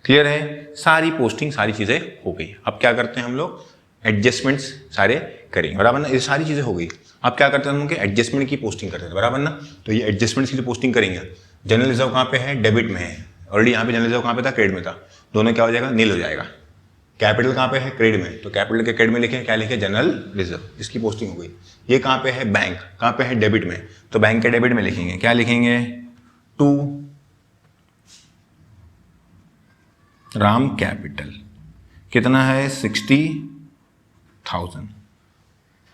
क्लियर है, सारी पोस्टिंग सारी चीजें हो गई। अब क्या करते हैं हम लोग एडजस्टमेंट्स सारे करेंगे बराबर ना। ये सारी चीजें हो गई। अब क्या करते हैं हम लोग एडजस्टमेंट की पोस्टिंग करते हैं बराबर ना। तो ये एडजस्टमेंट्स की जो पोस्टिंग करेंगे, जनरल रिजर्व कहाँ पे है डेबिट में है, ऑलरेडी यहाँ पे जनरल रिजर्व कहाँ पे था क्रेडिट में था, दोनों क्या हो जाएगा नील हो जाएगा। कैपिटल कहाँ पे है क्रेडिट में, तो कैपिटल के क्रेडिट में लिखे क्या लिखे जनरल रिजर्व, इसकी पोस्टिंग हो गई। ये कहाँ पे है बैंक, कहाँ पे है डेबिट में, तो बैंक के डेबिट में लिखेंगे क्या लिखेंगे टू राम कैपिटल। कितना है 60,000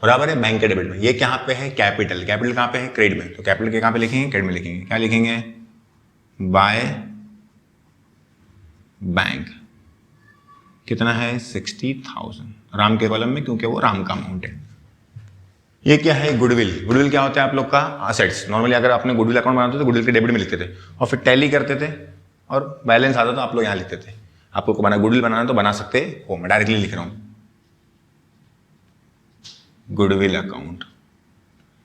बराबर है बैंक के डेबिट में। ये कहाँ पे है कैपिटल, कैपिटल कहाँ पे है क्रेडिट में, तो कैपिटल के कहाँ पे लिखेंगे क्रेडिट में लिखेंगे क्या लिखेंगे बाय बैंक। कितना है 60,000 राम के कॉलम में, क्योंकि वो राम का अमाउंट है। ये क्या है गुडविल। गुडविल क्या होता है आप लोग का असेट्स। नॉर्मली अगर आपने गुडविल अकाउंट बनाते थे तो गुडविल के डेबिट में लिखते थे और फिर टैली करते थे और बैलेंस आता था आप लोग यहाँ लिखते थे। आपको बना गुडविल बनाना तो बना सकते हो, मैं डायरेक्टली लिख रहा हूं गुडविल अकाउंट।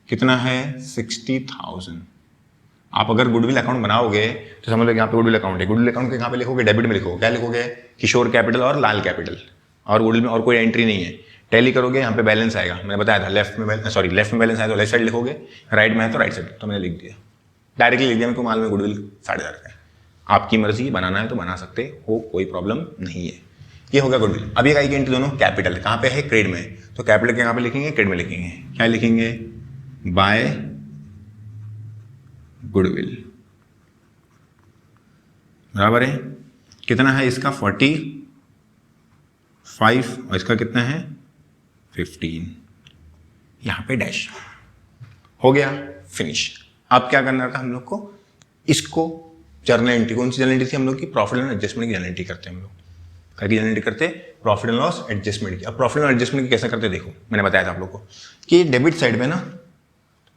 कितना है 60,000। आप अगर गुडविल अकाउंट बनाओगे तो समझ लो यहाँ पे गुडविल अकाउंट है, गुडविल अकाउंट के कहाँ पे लिखोगे डेबिट में लिखोगे क्या लिखोगे किशोर कैपिटल और लाल कैपिटल, और गुडविल में और कोई एंट्री नहीं है। टैली करोगे यहाँ पे बैलेंस आएगा, मैंने बताया था लेफ्ट में बैलेंस आया तो लेफ्ट साइड लिखोगे, राइट में है तो राइट साइड, तो मैंने लिख दिया डायरेक्टली लिख दिया। मेरे को मालूम है गुडविल 7,500 का है, आपकी मर्जी बनाना है तो बना सकते हो, कोई प्रॉब्लम नहीं है। ये हो गया गुडविल। अब ये एंट्री दोनों कैपिटल कहाँ पे है क्रेडिट में, तो कैपिटल के कहाँ पे लिखेंगे क्रेडिट में लिखेंगे क्या लिखेंगे बाय गुडविल बराबर है। कितना है इसका 45 और इसका कितना है 15, यहां पे डैश हो गया फिनिश। अब क्या करना था हम लोग को, इसको जर्नल एंट्री, कौन सी जर्नल एंट्री थी हम लोग की प्रॉफिट एंड एडजस्टमेंट की जर्नल एंट्री करते हैं हम लोग, क्या की जर्नल एंट्री करते प्रॉफिट एंड लॉस एडजस्टमेंट की। अब प्रॉफिट एंड एडजस्टमेंट की कैसे करते देखो, मैंने बताया था आप लोग को कि डेबिट साइड में ना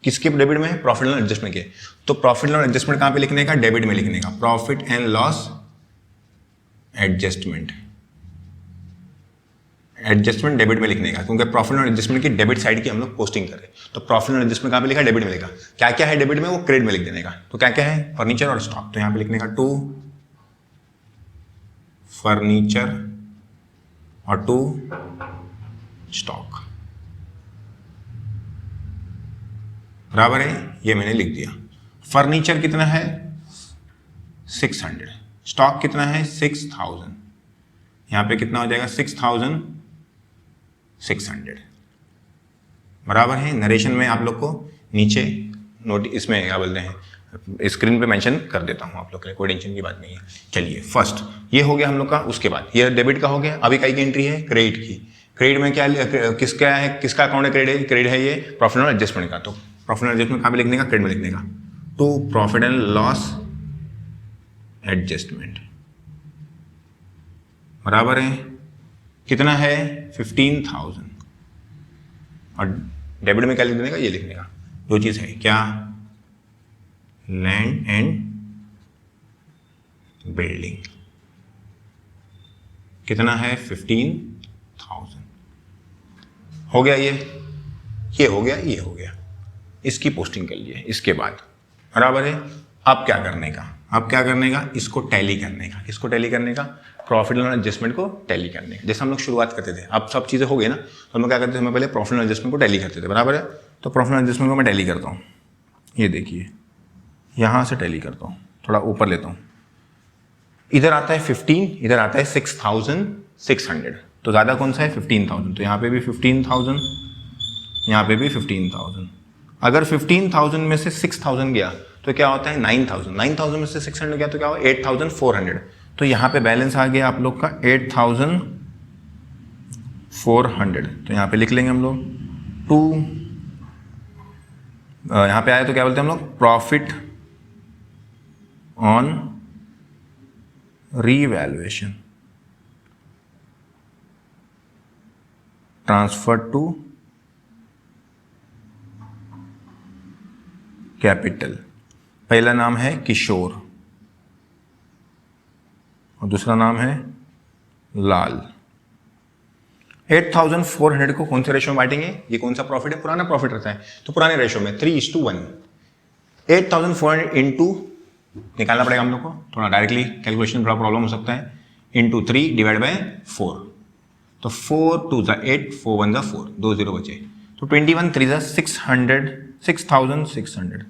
किसके डेबिट में है प्रॉफिट एंड एडजस्टमेंट के, तो प्रॉफिट एंड एडजस्टमेंट कहां पे लिखने का डेबिट में लिखने का, profit and loss adjustment debit में लिखने का, क्योंकि प्रॉफिट एंड एडजस्टमेंट की डेबिट साइड की हम लोग पोस्टिंग करें। तो प्रॉफिट एंड एडजस्टमेंट कहां पे लिखा डेबिट में लिखा, क्या क्या है डेबिट में वो क्रेडिट में लिख देने का। तो क्या क्या है फर्नीचर और स्टॉक, तो यहां पे लिखने का टू फर्नीचर और टू स्टॉक बराबर है, ये मैंने लिख दिया। फर्नीचर कितना है 600, स्टॉक कितना है 6,000, यहां पे कितना हो जाएगा 6,600 बराबर है। नरेशन में आप लोग को नीचे नोट इसमें क्या बोलते हैं स्क्रीन पे मेंशन कर देता हूँ आप लोग के लिए, कोई टेंशन की बात नहीं है। चलिए फर्स्ट ये हो गया हम लोग का, उसके बाद ये डेबिट का हो गया। अभी कई की एंट्री है क्रेडिट की। क्रेडिट में क्या किसका है, किसका अकाउंट है, क्रेडिट है ये प्रॉफिट एंड एडजस्टमेंट का। तो प्रॉफिट एंड एडजस्टमेंट कहाँ पे लिखने का, क्रेडिट में लिखने का। To profit and loss adjustment बराबर है कितना है 15,000, और डेबिट में क्या लिख देने का, ये लिखने का। दो चीज है क्या, लैंड एंड बिल्डिंग कितना है 15,000 हो गया। ये हो गया, ये हो गया, इसकी पोस्टिंग कर लिए। इसके बाद बराबर है अब क्या करने का, इसको टैली करने का। किसको टैली करने का, प्रॉफिट एंड एडजस्टमेंट को टैली करने का। जैसे हम लोग शुरुआत करते थे, अब सब चीजें हो गई ना, तो हम लोग क्या करते थे, हमें पहले प्रॉफिट एंड एडजस्टमेंट को टैली करते थे बराबर है। तो प्रॉफिट एंड एडजस्टमेंट को मैं टैली करता हूँ, ये देखिए यहां से टैली करता हूँ, थोड़ा ऊपर लेता हूँ। इधर आता है 15, इधर आता है 6,600, तो ज्यादा कौन सा है 15,000, तो यहाँ पे भी 15,000, यहाँ पे भी 15,000। अगर 15,000 में से 6,000 गया तो क्या होता है 9,000, 9,000 में से 600 गया तो क्या होगा 8,400। तो यहाँ पे बैलेंस आ गया आप लोग का 8,400। तो यहाँ पे लिख लेंगे हम लोग टू, यहाँ पे आया तो क्या बोलते हैं हम लोग, profit on revaluation transfer to capital. पहला नाम है किशोर और दूसरा नाम है लाल। 8,400 को कौन से रेशो में बांटेंगे, ये कौन सा प्रॉफिट है, पुराना प्रॉफिट रहता है, तो पुराने रेशो में 3:1। 8,400 इंटू निकालना पड़ेगा हम लोग को, थोड़ा डायरेक्टली कैलकुलेशन थोड़ा प्रॉब्लम हो सकता है, इंटू 3 डिवाइड बाय 4। तो 4 2 ज़ा 8, 4 1 ज़ा 4, 2 0 बचे। तो 21 3 ज़ा 600, 6,600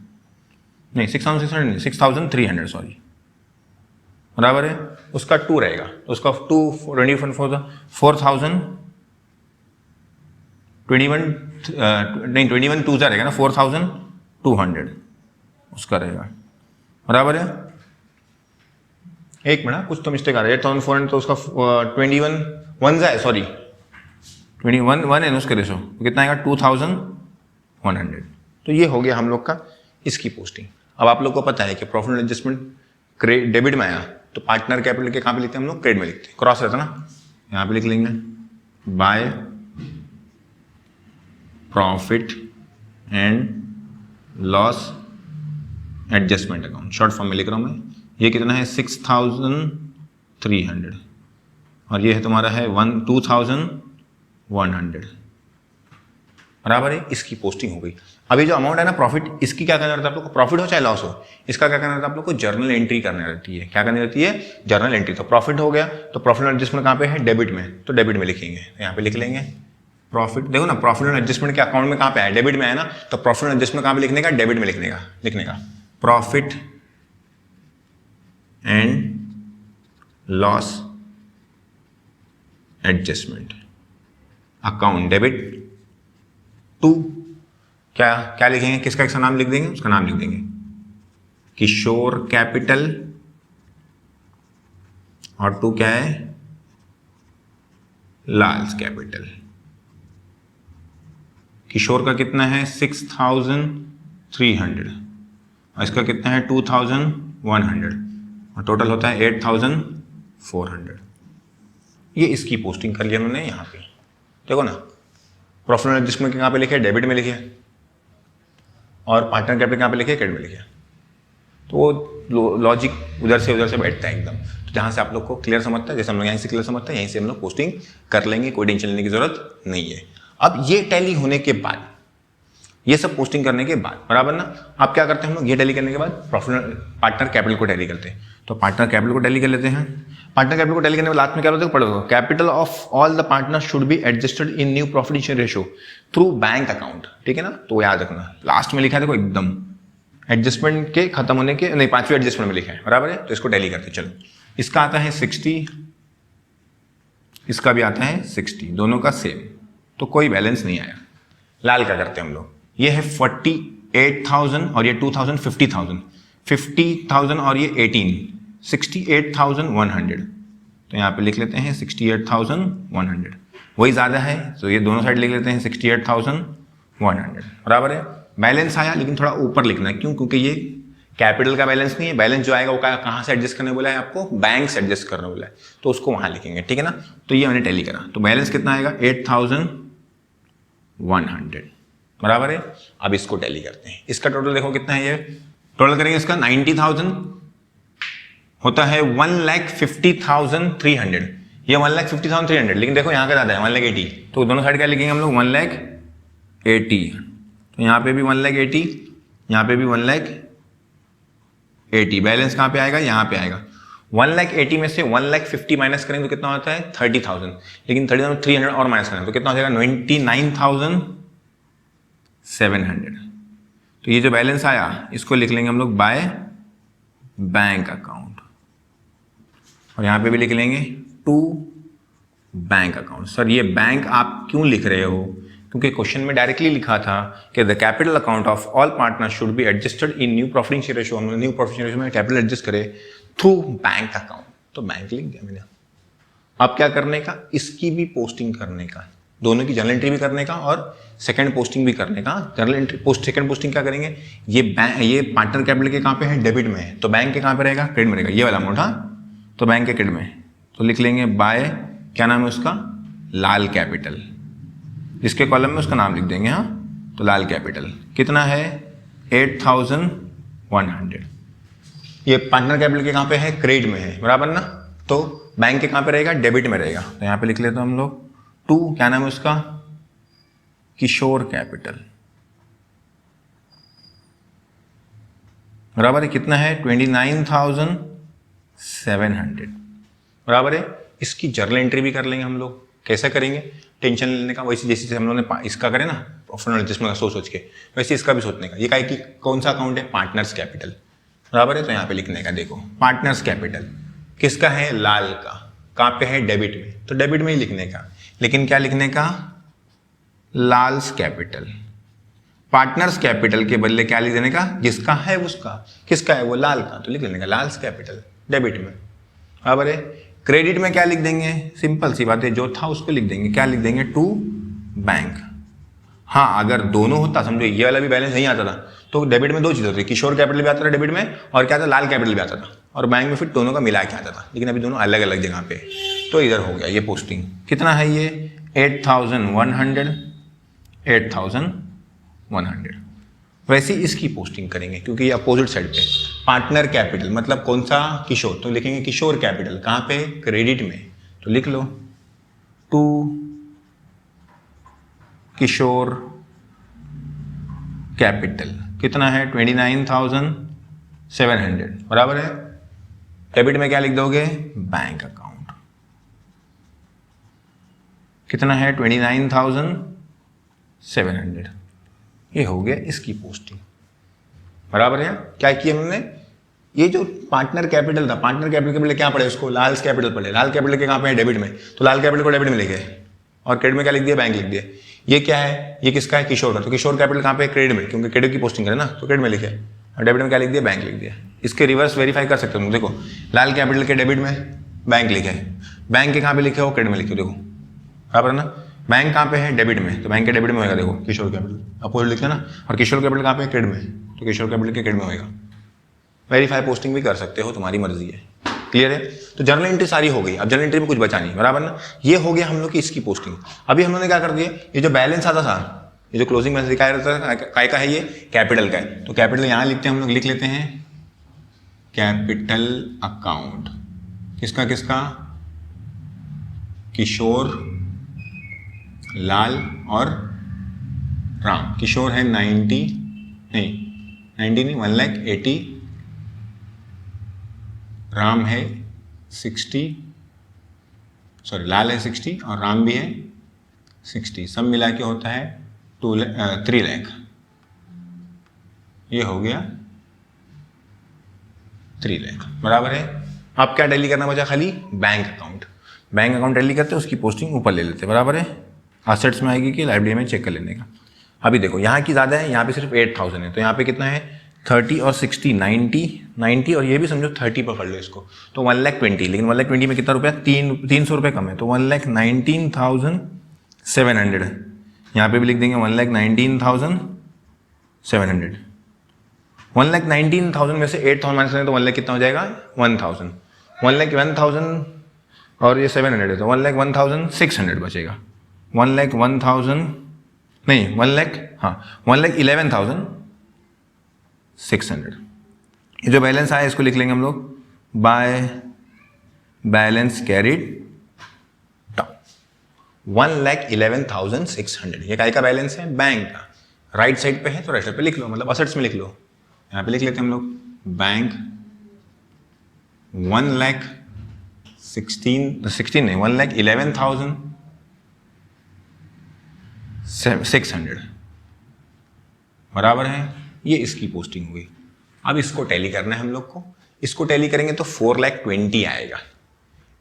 नहीं 6,600 नहीं 6,300 सॉरी बराबर है। उसका 2 रहेगा, उसका 2 21 4 4,000, 21 नहीं 21 2 रहेगा ना 4,200 उसका रहेगा बराबर है। एक मिनट कुछ तो मिस्टेक आ रहा है, 8,400 तो उसका 21 1 है, सॉरी 21 1 है उसके रेशो, तो कितना आएगा 2,100। तो ये हो गया हम लोग का इसकी पोस्टिंग। अब आप लोग को पता है कि प्रॉफिट एंड एडजस्टमेंट डेबिट में आया तो पार्टनर कैपिटल के कहाँ पे लिखते हैं हम लोग, क्रेडिट में लिखते हैं, क्रॉस रहता ना, यहाँ पे लिख लेंगे by profit and loss adjustment account, short form में लिख रहा हूँ मैं। ये कितना है 6,300 और ये है तुम्हारा है 2,100 बराबर है। इसकी पोस्टिंग हो गई। अभी जो अमाउंट है ना प्रॉफिट, इसकी क्या करना रहता है आप लोग को, प्रॉफिट हो चाहे लॉस हो, इसका क्या करना रहता है आप लोग को, जर्नल एंट्री करनी रहती है। क्या करनी रहती है, जर्नल एंट्री। तो प्रॉफिट हो गया तो प्रॉफिट एंड एडजस्टमेंट कहाँ पे है, डेबिट में, तो डेबिट में लिखेंगे। तो यहाँ पे लिख लेंगे प्रॉफिट, देखो ना प्रॉफिट एंड एडजस्टमेंट के अकाउंट में कहाँ पे है, डेबिट में है ना, तो प्रॉफिट एंड एडजस्टमेंट कहाँ पे लिखने का, डेबिट में लिखने का profit and loss adjustment account debit to क्या क्या लिखेंगे, किसका किसका नाम लिख देंगे, उसका नाम लिख देंगे किशोर कैपिटल, और टू क्या है, लाल्स कैपिटल। किशोर का कितना है 6,300 और इसका कितना है 2,100 और टोटल होता है 8,400। ये इसकी पोस्टिंग कर लिया उन्होंने यहाँ पे, देखो ना प्रॉफिट एंड एडजस्टमेंट कहाँ पे लिखे, डेबिट में लिखे, और पार्टनर कैपिटल कहाँ पे लिखे, क्रेडिट में लिखे। तो वो लॉजिक उधर से बैठता है एकदम। तो जहाँ से आप लोग को क्लियर समझता है, जैसे हम लोग यहीं से क्लियर समझते हैं, यहीं से हम लोग पोस्टिंग कर लेंगे, कोई टेंशन लेने की जरूरत नहीं है। अब ये टैली होने के बाद, ये सब पोस्टिंग करने के बाद बराबर ना, आप क्या करते हैं हम लोग, ये टैली करने के बाद प्रॉफिट पार्टनर कैपिटल को टैली करते हैं। तो पार्टनर कैपिटल को टैली कर लेते हैं। पार्टनर कैपिटल को टैली करने के लास्ट में क्या होता है, पढ़ो, capital of all the partner should be adjusted in new profit share ratio through bank account, ठीक है ना। तो याद रखना लास्ट में लिखा है देखो एकदम एडजस्टमेंट के खत्म होने के, नहीं 5वें एडजस्टमेंट में लिखा है बराबर है। तो इसको टैली करते चलो, इसका आता है 60, इसका भी आता है 60, दोनों का सेम, तो कोई बैलेंस नहीं आया। लाल क्या करते हैं हम लोग, ये है 48,000 और ये 2,000 50,000, 50,000 और ये 18, 68,100। तो यहाँ पे लिख लेते हैं 68,100, वही ज़्यादा है तो ये दोनों साइड लिख लेते हैं 68,100, बराबर है। बैलेंस आया लेकिन थोड़ा ऊपर लिखना है, क्यों? क्योंकि ये कैपिटल का बैलेंस नहीं है, बैलेंस जो आएगा वो कहाँ से एडजस्ट करने बोला है आपको? बैंक से एडजस्ट करने बोला है, तो उसको वहाँ लिखेंगे, ठीक है ना। तो ये मैंने टैली करा, तो बैलेंस कितना आएगा? 8,100, बराबर है। अब इसको टैली करते हैं, इसका टोटल देखो कितना है, ये टोटल करेंगे इसका 90,000 होता है 1,50,300, ये 1,50,300, लेकिन देखो यहाँ का ज़्यादा है 1,80,000, तो दोनों साइड क्या लिखेंगे हम लोग? 1,80,000, तो यहाँ पे भी 1,80,000, यहाँ पे भी 1,80,000। बैलेंस कहाँ पे आएगा? यहाँ पे आएगा। 1,80,000 में से 1,50,000 माइनस करेंगे तो कितना होता है? 30,000, लेकिन 30,300 और माइनस करेंगे तो कितना हो जाएगा? 29,700। तो ये जो बैलेंस आया इसको लिख लेंगे हम लोग बाय बैंक अकाउंट, और यहाँ पे भी लिख लेंगे टू बैंक अकाउंट। सर ये बैंक आप क्यों लिख रहे हो? क्योंकि क्वेश्चन में डायरेक्टली लिखा था कि the capital account of all partner should be adjusted in new profit share ratio. हमने न्यू प्रॉफिट शेयर रेशियो में कैपिटल एडजस्ट करे थ्रू बैंक अकाउंट, तो बैंक लिख दिया मैंने। अब क्या करने का? इसकी भी पोस्टिंग करने का, दोनों की जर्नल एंट्री भी करने का और सेकंड पोस्टिंग भी करने का। जर्नल एंट्री सेकंड पोस्टिंग क्या करेंगे? ये पार्टनर कैपिटल के कहाँ पे है? डेबिट में है, तो बैंक के कहाँ पे रहेगा? क्रेडिट में रहेगा, ये वाला अमाउंट, हाँ, तो बैंक के क्रेडिट में। तो लिख लेंगे बाय, क्या नाम है उसका? लाल कैपिटल, इसके कॉलम में उसका नाम लिख देंगे, हाँ, तो लाल कैपिटल कितना है? 8,100। ये पार्टनर कैपिटल के कहाँ पे है? क्रेडिट में है, बराबर ना। तो बैंक के कहाँ पे रहेगा? डेबिट में रहेगा, तो यहाँ पे लिख लेते हैं हम लोग टू, क्या नाम है उसका? किशोर कैपिटल, बराबर है। कितना है? 29,700, बराबर है। इसकी जर्नल एंट्री भी कर लेंगे हम लोग। कैसे करेंगे? टेंशन लेने का, वैसे जैसे हम लोग ने इसका करे ना प्रॉफिट एंड एडजस्टमेंट का सोच के, वैसे इसका भी सोचने का। ये का कौन सा अकाउंट है? पार्टनर्स कैपिटल, बराबर है। तो यहाँ पे लिखने का, देखो पार्टनर्स कैपिटल किसका है? लाल का। कहाँ पे है? डेबिट में, तो डेबिट में ही लिखने का। लेकिन क्या लिखने का? Lals capital. पार्टनर्स कैपिटल के बदले क्या लिख देने का? जिसका है उसका। किसका है? वो लाल का, तो लिख लेने का लाल्स कैपिटल डेबिट में, बराबर है। क्रेडिट में क्या लिख देंगे? सिंपल सी बात है, जो था उसको लिख देंगे। क्या लिख देंगे? To bank. हाँ, अगर दोनों होता, समझो ये वाला भी बैलेंस नहीं आता था, तो डेबिट में दो चीज़ होती है, किशोर कैपिटल भी आता था डेबिट में, और क्या था? लाल कैपिटल भी आता था, और बैंक में फिर दोनों का मिला के आता था। लेकिन अभी दोनों अलग अलग जगह पे, तो इधर हो गया ये पोस्टिंग। कितना है ये? 8,100, 8,100। वैसे इसकी पोस्टिंग करेंगे क्योंकि ये अपोजिट साइड पे। पार्टनर कैपिटल मतलब कौन सा? किशोर, तो लिखेंगे किशोर कैपिटल। कहाँ पे? क्रेडिट में, तो लिख लो टू किशोर कैपिटल। कितना है? 29,700, बराबर है। डेबिट में क्या लिख दोगे? Bank account. कितना है? 29,700। ये हो गया इसकी पोस्टिंग, बराबर है। क्या किया हमने? ये जो पार्टनर कैपिटल था, पार्टनर कैपिटल के बदले क्या पड़े उसको? लाल्स कैपिटल पड़े। लाल कैपिटल के कहाँ पे है? डेबिट में, तो लाल कैपिटल को डेबिट में लिखे, और क्रेडिट में क्या लिख दिया? बैंक लिख दिया। ये क्या है? ये किसका है? किशोर का, तो किशोर कैपिटल कहाँ पे है? क्रेडिट में, क्योंकि क्रेडिट की पोस्टिंग करे ना, तो क्रेडिट में लिखे, और डेबिट में क्या लिख दिया? बैंक लिख दिया। इसके रिवर्स वेरीफाई कर सकते हो, देखो लाल कैपिटल के डेबिट में बैंक लिखे, बैंक के कहाँ पे लिखे हो? क्रेडिट में लिखे, देखो बराबर ना। बैंक कहाँ पे है? डेबिट में, तो बैंक के डेबिट में होगा, देखो किशोर कैपिटल अपोजिट लिखे ना, और किशोर कैपिटल कहाँ पे है? क्रेडिट में, तो किशोर कैपिटल के क्रेडिट में होगा। वेरीफाई पोस्टिंग भी कर सकते हो, तुम्हारी मर्जी है। क्लियर है? तो जर्नल एंट्री सारी हो गई, अब जर्नल एंट्री में कुछ बचा नहीं, बराबर ना। ये हो गया हम लोग की इसकी पोस्टिंग। अभी हम लोगों ने क्या कर दिया? ये जो बैलेंस आता था, ये जो क्लोजिंग बैलेंस दिखाया रहता था, काय का है? ये कैपिटल का है, तो कैपिटल यहाँ लिखते हैं हम लोग, लिख लेते हैं कैपिटल अकाउंट। किसका किसका? किशोर, लाल और राम। किशोर है 90 नहीं 1,80,000, राम है 60, सॉरी लाल है 60 और राम भी है 60, सब मिला के होता है 3 लाख। ये हो गया 3 लाख, बराबर है। अब क्या टैली करना बचा? खाली bank account. Bank account tally करते हैं, उसकी पोस्टिंग ऊपर ले लेते हैं, बराबर है। असेट्स में आएगी कि लाइब्रेरी में चेक कर लेने का। अभी देखो यहाँ की ज़्यादा है, यहाँ पे सिर्फ 8,000 है, तो यहाँ पे कितना है? 30 और 60 90 और ये भी समझो 30 पकड़ लो इसको, तो 1,20,000, लेकिन 1,20,000 में कितना रुपया, 300 रुपये कम है, तो 1,19,700। यहाँ पे भी लिख देंगे 1,19,700। 1,19,000 में से 8,000 माइनस करें तो 1,00,000 कितना हो जाएगा, 1,000। 1,01,000 और ये 700 है तो 1,01,600 बचेगा। 1,01,000 नहीं 1,11,600। ये जो बैलेंस आया इसको लिख लेंगे हम लोग बाय बैलेंस कैरिड डाउन। 1,11,600 ये काय का बैलेंस है, बैंक का। राइट साइड पे है तो राइट साइड पे लिख लो, मतलब असेट्स में लिख लो। यहाँ पे लिख लेते हैं हम लोग बैंक 1,11,600 बराबर है, ये इसकी पोस्टिंग हुई। अब इसको टैली करना है हम लोग को। इसको टैली करेंगे तो 4,20,000 आएगा।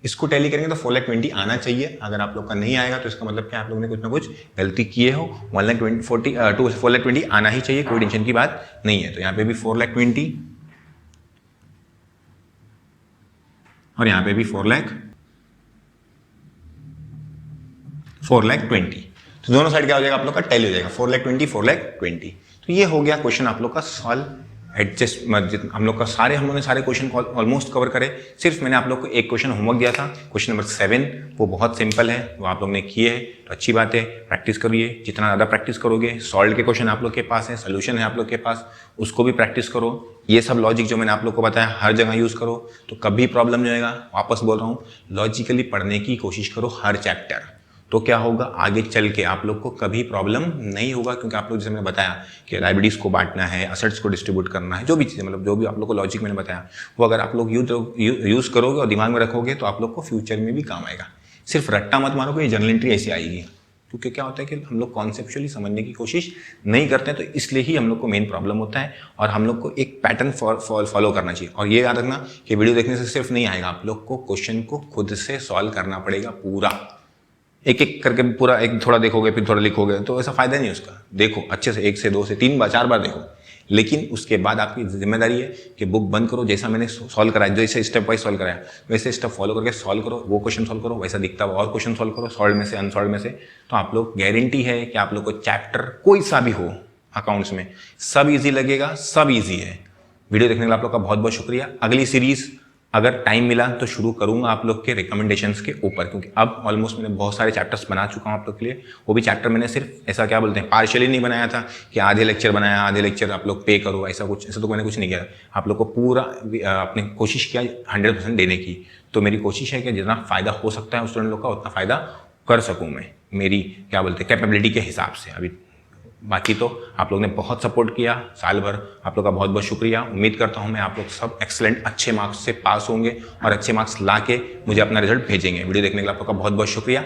इसको टैली करेंगे तो 4,20,000 आना चाहिए। अगर आप लोग का नहीं आएगा तो इसका मतलब क्या, आप लोगों ने कुछ ना कुछ गलती किए हो। 4,20,000 आना ही चाहिए, कोई टेंशन की बात नहीं है। तो यहाँ पे भी 4,20,000 और यहाँ पे भी 4,20,000। तो दोनों साइड क्या हो जाएगा आप लोग का, टैली हो जाएगा। 4,20,000 4,20,000। तो ये हो गया क्वेश्चन आप लोग का सॉल्व। एडजस्ट हम लोग का हमने सारे क्वेश्चन ऑलमोस्ट कवर करे। सिर्फ मैंने आप लोग को एक क्वेश्चन होमवर्क दिया था, क्वेश्चन नंबर 7, वो बहुत सिंपल है, वो आप लोग ने किए है तो अच्छी बात है। प्रैक्टिस करिए, जितना ज़्यादा प्रैक्टिस करोगे, सॉल्व के क्वेश्चन आप लोग के पास है, सोल्यूशन है आप लोग के पास, उसको भी प्रैक्टिस करो। ये सब लॉजिक जो मैंने आप लोग को बताया हर जगह यूज़ करो तो कभी प्रॉब्लम नहीं होगा। वापस बोल रहा हूँ, लॉजिकली पढ़ने की कोशिश करो हर चैप्टर, तो क्या होगा आगे चल के आप लोग को कभी प्रॉब्लम नहीं होगा। क्योंकि आप लोग जैसे मैंने बताया कि लाइबिलिटीज को बांटना है, असेट्स को डिस्ट्रीब्यूट करना है, जो भी चीज़ें मतलब जो भी आप लोग को लॉजिक मैंने बताया वो अगर आप लोग यूज़ करोगे और दिमाग में रखोगे तो आप लोग को फ्यूचर में भी काम आएगा। सिर्फ रट्टा मत मारो कि ये जर्नल एंट्री ऐसी आएगी, क्योंकि क्या होता है कि हम लोग कॉन्सेप्चुअली समझने की कोशिश नहीं करते हैं, तो इसलिए ही हम लोग को मेन प्रॉब्लम होता है। और हम लोग को एक पैटर्न फॉलो करना चाहिए। और ये याद रखना कि वीडियो देखने से सिर्फ नहीं आएगा, आप लोग को क्वेश्चन को खुद से सॉल्व करना पड़ेगा पूरा, एक एक करके पूरा। एक थोड़ा देखोगे फिर थोड़ा लिखोगे तो ऐसा फायदा नहीं उसका। देखो अच्छे से 1 से 2 से 3 बार 4 बार देखो, लेकिन उसके बाद आपकी जिम्मेदारी है कि बुक बंद करो, जैसा मैंने सॉल्व कराया, जैसे स्टेप वाइज सॉल्व कराया वैसे स्टेप फॉलो करके सॉल्व करो। वो क्वेश्चन सॉल्व करो, वैसा दिखता हुआ और क्वेश्चन सॉल्व करो, सॉल्व में से अनसॉल्व में से। तो आप लोग गारंटी है कि आप लोग को चैप्टर कोई सा भी हो अकाउंट्स में सब ईजी लगेगा, सब ईजी है। वीडियो देखने के लिए आप लोग का बहुत बहुत शुक्रिया। अगली सीरीज अगर टाइम मिला तो शुरू करूंगा आप लोग के रिकमेंडेशंस के ऊपर, क्योंकि अब ऑलमोस्ट मैंने बहुत सारे चैप्टर्स बना चुका हूं आप लोग के लिए। वो भी चैप्टर मैंने सिर्फ ऐसा क्या बोलते हैं पार्शियली नहीं बनाया था कि आधे लेक्चर बनाया, आधे लेक्चर आप लोग पे करो, ऐसा तो मैंने कुछ नहीं किया। आप लोग को पूरा अपने कोशिश किया 100% देने की। तो मेरी कोशिश है कि जितना फ़ायदा हो सकता है स्टूडेंट लोग का उतना फ़ायदा कर सकूँ मैं, मेरी क्या बोलते हैं कैपेबिलिटी के हिसाब से। अभी बाकी तो आप लोग ने बहुत सपोर्ट किया साल भर, आप लोग का बहुत बहुत शुक्रिया। उम्मीद करता हूं मैं आप लोग सब एक्सीलेंट अच्छे मार्क्स से पास होंगे और अच्छे मार्क्स ला के मुझे अपना रिजल्ट भेजेंगे। वीडियो देखने के लिए आप लोग का बहुत बहुत शुक्रिया।